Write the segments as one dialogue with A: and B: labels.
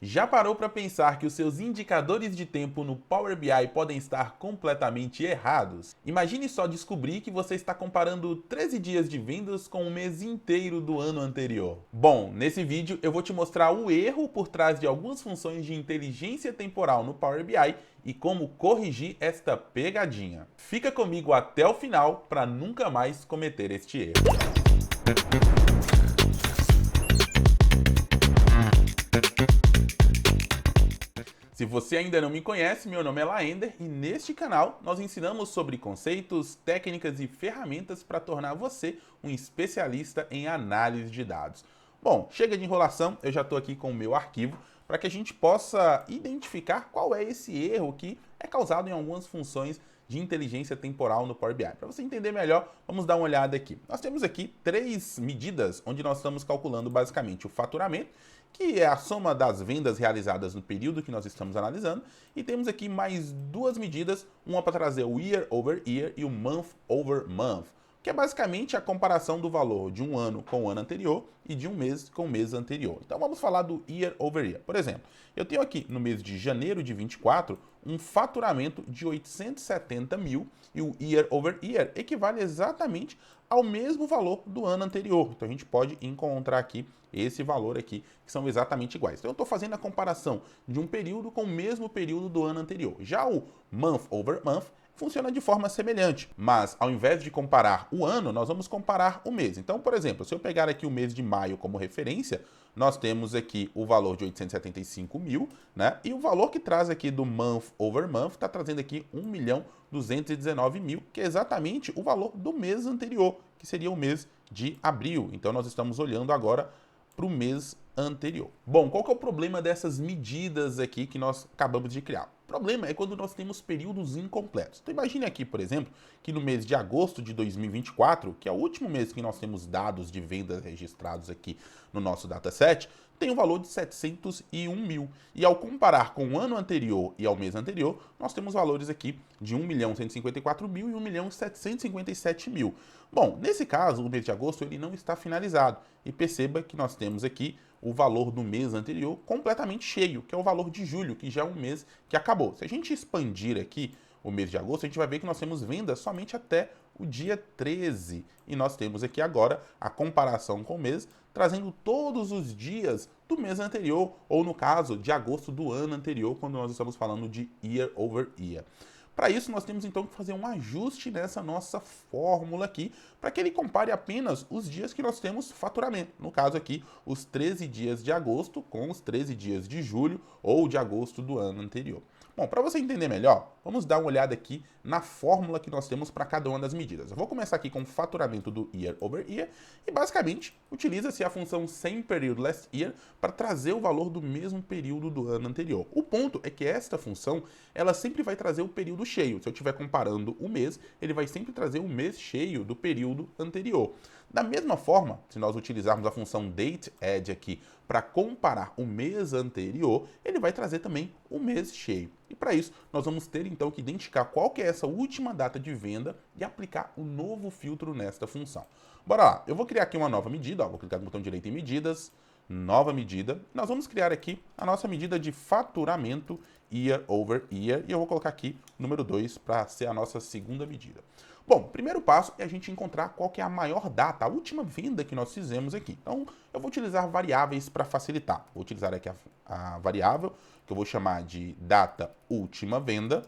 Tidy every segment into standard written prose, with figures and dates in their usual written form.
A: Já parou para pensar que os seus indicadores de tempo no Power BI podem estar completamente errados? Imagine só descobrir que você está comparando 13 dias de vendas com o mês inteiro do ano anterior. Bom, nesse vídeo eu vou te mostrar o erro por trás de algumas funções de inteligência temporal no Power BI e como corrigir esta pegadinha. Fica comigo até o final para nunca mais cometer este erro. Se você ainda não me conhece, meu nome é Laender e neste canal nós ensinamos sobre conceitos, técnicas e ferramentas para tornar você um especialista em análise de dados. Bom, chega de enrolação, eu já estou aqui com o meu arquivo para que a gente possa identificar qual é esse erro que é causado em algumas funções de inteligência temporal no Power BI. Para você entender melhor, vamos dar uma olhada aqui. Nós temos aqui três medidas onde nós estamos calculando basicamente o faturamento, que é a soma das vendas realizadas no período que nós estamos analisando, e temos aqui mais duas medidas, uma para trazer o year over year e o month over month, que é basicamente a comparação do valor de um ano com o ano anterior e de um mês com o mês anterior. Então vamos falar do year over year. Por exemplo, eu tenho aqui no mês de janeiro de 24 um faturamento de 870 mil e o year over year equivale exatamente ao mesmo valor do ano anterior. Então a gente pode encontrar aqui esse valor aqui, que são exatamente iguais. Então eu estou fazendo a comparação de um período com o mesmo período do ano anterior. Já o month over month funciona de forma semelhante, mas ao invés de comparar o ano, nós vamos comparar o mês. Então, por exemplo, se eu pegar aqui o mês de maio como referência, nós temos aqui o valor de 875 mil, né? E o valor que traz aqui do month over month está trazendo aqui 1.219.000, que é exatamente o valor do mês anterior, que seria o mês de abril. Então, nós estamos olhando agora para o mês anterior. Bom, qual que é o problema dessas medidas aqui que nós acabamos de criar? O problema é quando nós temos períodos incompletos. Então imagine aqui, por exemplo, que no mês de agosto de 2024, que é o último mês que nós temos dados de vendas registrados aqui no nosso dataset, tem um valor de 701 mil. E ao comparar com o ano anterior e ao mês anterior, nós temos valores aqui de 1.154.000 e 1.757.000. Bom, nesse caso, o mês de agosto ele não está finalizado. E perceba que nós temos aqui o valor do mês anterior completamente cheio, que é o valor de julho, que já é um mês que acabou. Se a gente expandir aqui o mês de agosto, a gente vai ver que nós temos vendas somente até o dia 13. E nós temos aqui agora a comparação com o mês, trazendo todos os dias do mês anterior, ou no caso, de agosto do ano anterior, quando nós estamos falando de year over year. Para isso, nós temos então que fazer um ajuste nessa nossa fórmula aqui, para que ele compare apenas os dias que nós temos faturamento. No caso aqui, os 13 dias de agosto com os 13 dias de julho ou de agosto do ano anterior. Bom, para você entender melhor, vamos dar uma olhada aqui na fórmula que nós temos para cada uma das medidas. Eu vou começar aqui com o faturamento do year over year e basicamente utiliza-se a função same period last year para trazer o valor do mesmo período do ano anterior. O ponto é que esta função, ela sempre vai trazer o período cheio. Se eu estiver comparando o mês, ele vai sempre trazer o mês cheio do período anterior. Da mesma forma, se nós utilizarmos a função dateAdd aqui para comparar o mês anterior, ele vai trazer também o mês cheio. E para isso, nós vamos ter então que identificar qual que é essa última data de venda e aplicar o novo filtro nesta função. Bora lá, eu vou criar aqui uma nova medida, ó, vou clicar no botão direito em medidas, nova medida. Nós vamos criar aqui a nossa medida de faturamento year over year e eu vou colocar aqui o número 2 para ser a nossa segunda medida. Bom, o primeiro passo é a gente encontrar qual que é a maior data, a última venda que nós fizemos aqui. Então, eu vou utilizar variáveis para facilitar. Vou utilizar aqui a variável, que eu vou chamar de data última venda.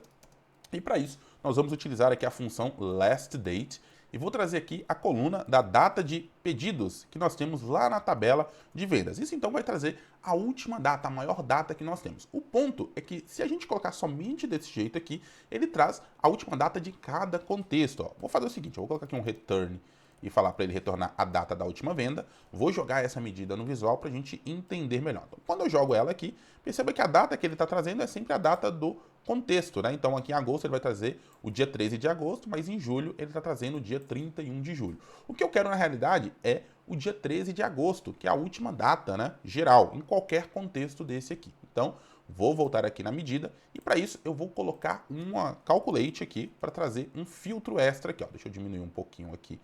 A: E para isso, nós vamos utilizar aqui a função last date. E vou trazer aqui a coluna da data de pedidos que nós temos lá na tabela de vendas. Isso então vai trazer a última data, a maior data que nós temos. O ponto é que se a gente colocar somente desse jeito aqui, ele traz a última data de cada contexto. Ó. Vou fazer o seguinte, eu vou colocar aqui um return e falar para ele retornar a data da última venda. Vou jogar essa medida no visual para a gente entender melhor. Então, quando eu jogo ela aqui, perceba que a data que ele está trazendo é sempre a data do contexto, né? Então aqui em agosto ele vai trazer o dia 13 de agosto, mas em julho ele está trazendo o dia 31 de julho. O que eu quero na realidade é o dia 13 de agosto, que é a última data, né, geral, em qualquer contexto desse aqui. Então, vou voltar aqui na medida e para isso eu vou colocar uma calculate aqui para trazer um filtro extra aqui, ó. Deixa eu diminuir um pouquinho aqui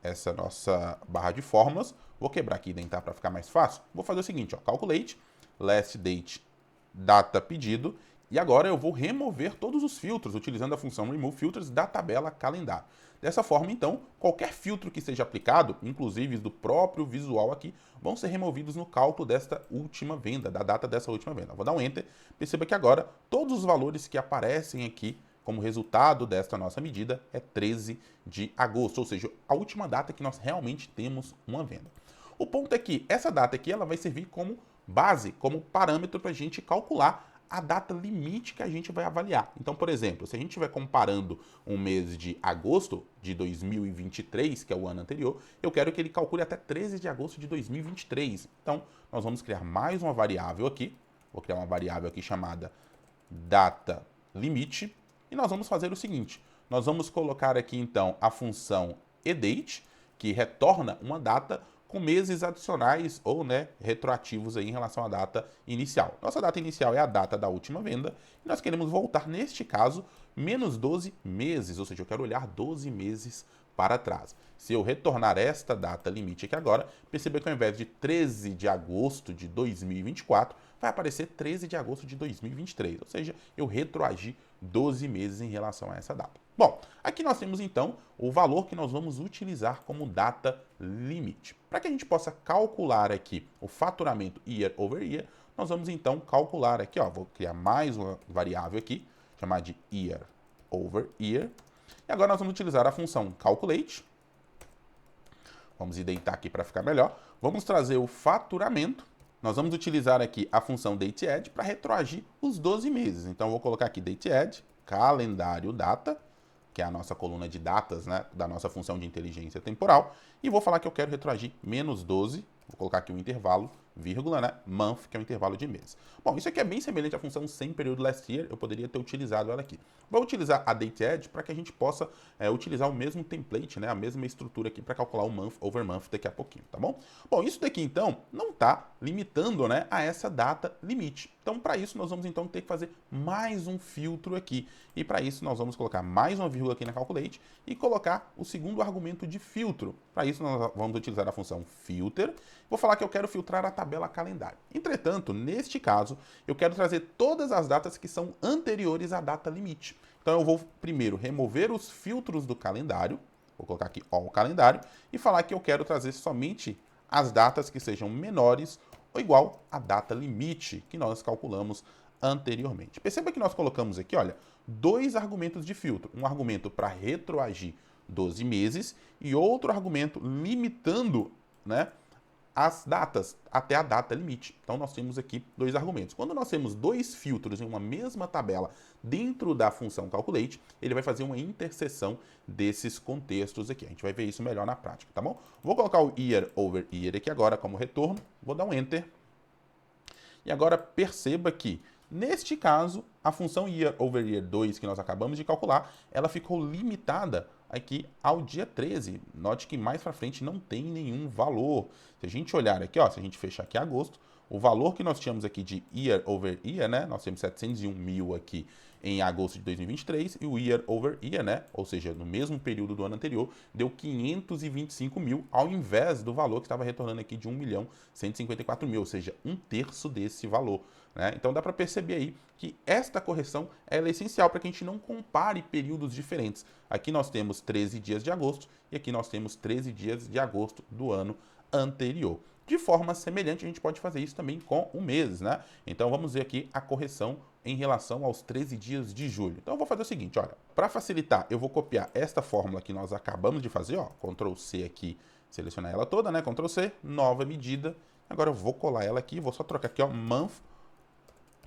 A: essa nossa barra de fórmulas. Vou quebrar aqui e indentar para ficar mais fácil. Vou fazer o seguinte, ó, calculate, last date, data pedido. E agora eu vou remover todos os filtros utilizando a função remove filters da tabela calendário. Dessa forma, então, qualquer filtro que seja aplicado, inclusive do próprio visual aqui, vão ser removidos no cálculo desta última venda, da data dessa última venda. Vou dar um Enter. Perceba que agora todos os valores que aparecem aqui como resultado desta nossa medida é 13 de agosto, ou seja, a última data que nós realmente temos uma venda. O ponto é que essa data aqui ela vai servir como base, como parâmetro para a gente calcular a data limite que a gente vai avaliar. Então, por exemplo, se a gente estiver comparando um mês de agosto de 2023, que é o ano anterior, eu quero que ele calcule até 13 de agosto de 2023. Então, nós vamos criar mais uma variável aqui. Vou criar uma variável aqui chamada data limite. E nós vamos fazer o seguinte, nós vamos colocar aqui então a função edate, que retorna uma data com meses adicionais ou retroativos aí em relação à data inicial. Nossa data inicial é a data da última venda e nós queremos voltar, neste caso, menos 12 meses, ou seja, eu quero olhar 12 meses para trás. Se eu retornar esta data limite aqui agora, perceba que ao invés de 13 de agosto de 2024, vai aparecer 13 de agosto de 2023, ou seja, eu retroagi 12 meses em relação a essa data. Bom, aqui nós temos então o valor que nós vamos utilizar como data limite. Para que a gente possa calcular aqui o faturamento year over year, nós vamos então calcular aqui, vou criar mais uma variável aqui, chamar de year over year. E agora nós vamos utilizar a função calculate. Vamos identar aqui para ficar melhor. Vamos trazer o faturamento. Nós vamos utilizar aqui a função dateAdd para retroagir os 12 meses. Então, eu vou colocar aqui dateAdd, calendário data, que é a nossa coluna de datas, da nossa função de inteligência temporal. E vou falar que eu quero retroagir menos 12, vou colocar aqui um intervalo, vírgula, month, que é o intervalo de meses. Bom, isso aqui é bem semelhante à função sem período last year, eu poderia ter utilizado ela aqui. Vou utilizar a dateAdd para que a gente possa utilizar o mesmo template, a mesma estrutura aqui para calcular o month over month daqui a pouquinho, tá bom? Bom, isso daqui então não está limitando a essa data limite. Então, para isso, nós vamos então ter que fazer mais um filtro aqui. E para isso, nós vamos colocar mais uma vírgula aqui na calculate e colocar o segundo argumento de filtro. Para isso, nós vamos utilizar a função filter. Vou falar que eu quero filtrar a tabela calendário. Entretanto, neste caso, eu quero trazer todas as datas que são anteriores à data limite. Então, eu vou primeiro remover os filtros do calendário. Vou colocar aqui all calendário e falar que eu quero trazer somente as datas que sejam menores ou igual à data limite que nós calculamos anteriormente. Perceba que nós colocamos aqui, olha, dois argumentos de filtro. Um argumento para retroagir 12 meses e outro argumento limitando, as datas até a data limite. Então, nós temos aqui dois argumentos. Quando nós temos dois filtros em uma mesma tabela dentro da função calculate, ele vai fazer uma interseção desses contextos aqui. A gente vai ver isso melhor na prática, tá bom? Vou colocar o year over year aqui agora como retorno. Vou dar um Enter. E agora perceba que, neste caso, a função year over year 2 que nós acabamos de calcular, ela ficou limitada aqui ao dia 13. Note que mais para frente não tem nenhum valor. Se a gente olhar aqui, se a gente fechar aqui agosto, o valor que nós tínhamos aqui de year over year, nós temos 701 mil aqui em agosto de 2023 e o year over year, ou seja, no mesmo período do ano anterior, deu 525 mil ao invés do valor que estava retornando aqui de 1.154.000, ou seja, um terço desse valor. Então dá para perceber aí que esta correção ela é essencial para que a gente não compare períodos diferentes. Aqui nós temos 13 dias de agosto e aqui nós temos 13 dias de agosto do ano anterior. De forma semelhante, a gente pode fazer isso também com o mês, Então vamos ver aqui a correção em relação aos 13 dias de julho. Então eu vou fazer o seguinte, olha, para facilitar, eu vou copiar esta fórmula que nós acabamos de fazer, Ctrl C aqui, selecionar ela toda, Ctrl C, nova medida. Agora eu vou colar ela aqui, vou só trocar aqui, month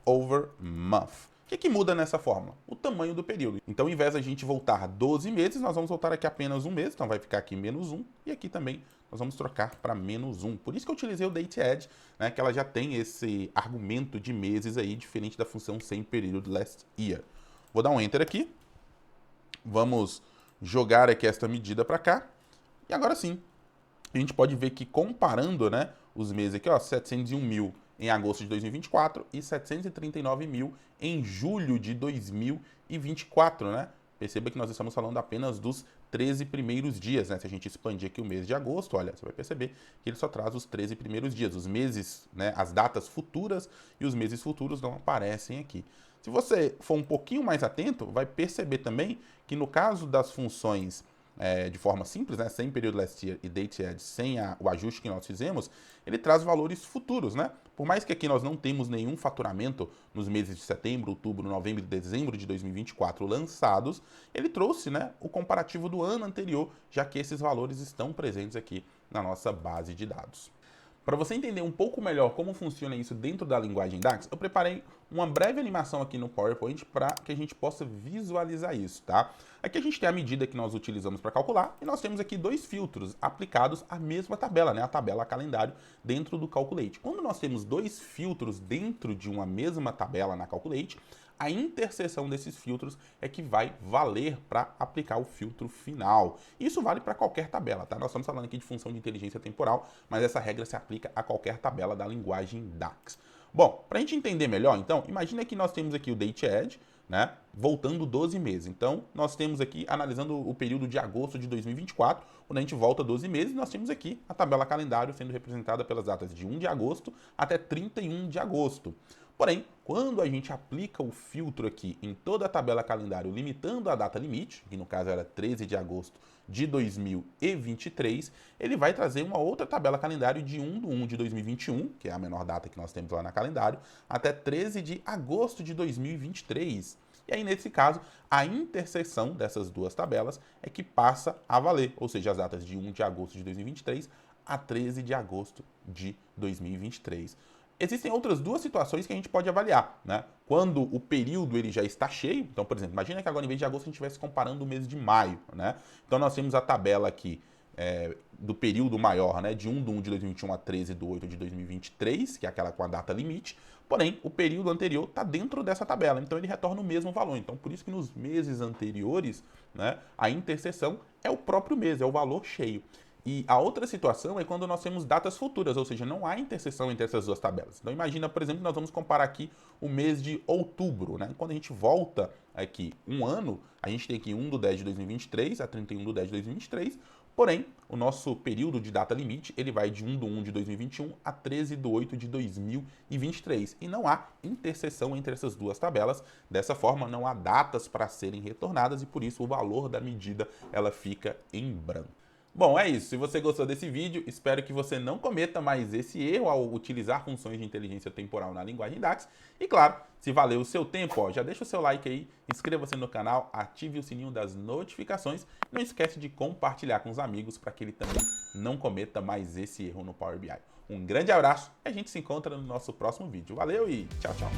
A: over month. O que muda nessa fórmula? O tamanho do período. Então, ao invés de a gente voltar 12 meses, nós vamos voltar aqui apenas um mês. Então, vai ficar aqui menos 1. E aqui também nós vamos trocar para menos 1. Por isso que eu utilizei o dateAdd, que ela já tem esse argumento de meses aí, diferente da função sem período last year. Vou dar um Enter aqui. Vamos jogar aqui esta medida para cá. E agora sim, a gente pode ver que comparando os meses aqui, 701 mil em agosto de 2024 e 739 mil em julho de 2024, perceba que nós estamos falando apenas dos 13 primeiros dias, né? Se a gente expandir aqui o mês de agosto, olha, você vai perceber que ele só traz os 13 primeiros dias. Os meses, né, as datas futuras e os meses futuros não aparecem aqui. Se você for um pouquinho mais atento, vai perceber também que no caso das funções de forma simples, né, sem período last year e date add, sem o ajuste que nós fizemos, ele traz valores futuros, né? Por mais que aqui nós não temos nenhum faturamento nos meses de setembro, outubro, novembro e dezembro de 2024 lançados, ele trouxe, né, o comparativo do ano anterior, já que esses valores estão presentes aqui na nossa base de dados. Para você entender um pouco melhor como funciona isso dentro da linguagem DAX, eu preparei uma breve animação aqui no PowerPoint para que a gente possa visualizar isso, tá? Aqui a gente tem a medida que nós utilizamos para calcular e nós temos aqui dois filtros aplicados à mesma tabela, né? A tabela calendário dentro do Calculate. Quando nós temos dois filtros dentro de uma mesma tabela na Calculate, a interseção desses filtros é que vai valer para aplicar o filtro final. Isso vale para qualquer tabela, tá? Nós estamos falando aqui de função de inteligência temporal, mas essa regra se aplica a qualquer tabela da linguagem DAX. Bom, para a gente entender melhor, então, imagina que nós temos aqui o Date Add, né, voltando 12 meses. Então, nós temos aqui, analisando o período de agosto de 2024, quando a gente volta 12 meses, nós temos aqui a tabela calendário sendo representada pelas datas de 1 de agosto até 31 de agosto. Porém, quando a gente aplica o filtro aqui em toda a tabela calendário, limitando a data limite, que no caso era 13 de agosto de 2023, ele vai trazer uma outra tabela calendário de 1/1 de 2021, que é a menor data que nós temos lá na calendário, até 13 de agosto de 2023. E aí, nesse caso, a interseção dessas duas tabelas é que passa a valer, ou seja, as datas de 1 de agosto de 2023 a 13 de agosto de 2023. Existem outras duas situações que a gente pode avaliar, né? Quando o período ele já está cheio, então, por exemplo, imagina que agora em vez de agosto a gente estivesse comparando o mês de maio, né? Então nós temos a tabela aqui do período maior, né? De 1/1 de 2021 a 13/8 de 2023, que é aquela com a data limite, porém o período anterior está dentro dessa tabela, então ele retorna o mesmo valor. Então por isso que nos meses anteriores, né, a interseção é o próprio mês, é o valor cheio. E a outra situação é quando nós temos datas futuras, ou seja, não há interseção entre essas duas tabelas. Então imagina, por exemplo, que nós vamos comparar aqui o mês de outubro, né? Quando a gente volta aqui um ano, a gente tem aqui 1/10 de 2023 a 31/10 de 2023, porém, o nosso período de data limite, ele vai de 1/1 de 2021 a 13/8 de 2023. E não há interseção entre essas duas tabelas. Dessa forma, não há datas para serem retornadas e, por isso, o valor da medida ela fica em branco. Bom, é isso. Se você gostou desse vídeo, espero que você não cometa mais esse erro ao utilizar funções de inteligência temporal na linguagem DAX. E claro, se valeu o seu tempo, ó, já deixa o seu like aí, inscreva-se no canal, ative o sininho das notificações. Não esquece de compartilhar com os amigos para que ele também não cometa mais esse erro no Power BI. Um grande abraço e a gente se encontra no nosso próximo vídeo. Valeu e tchau, tchau!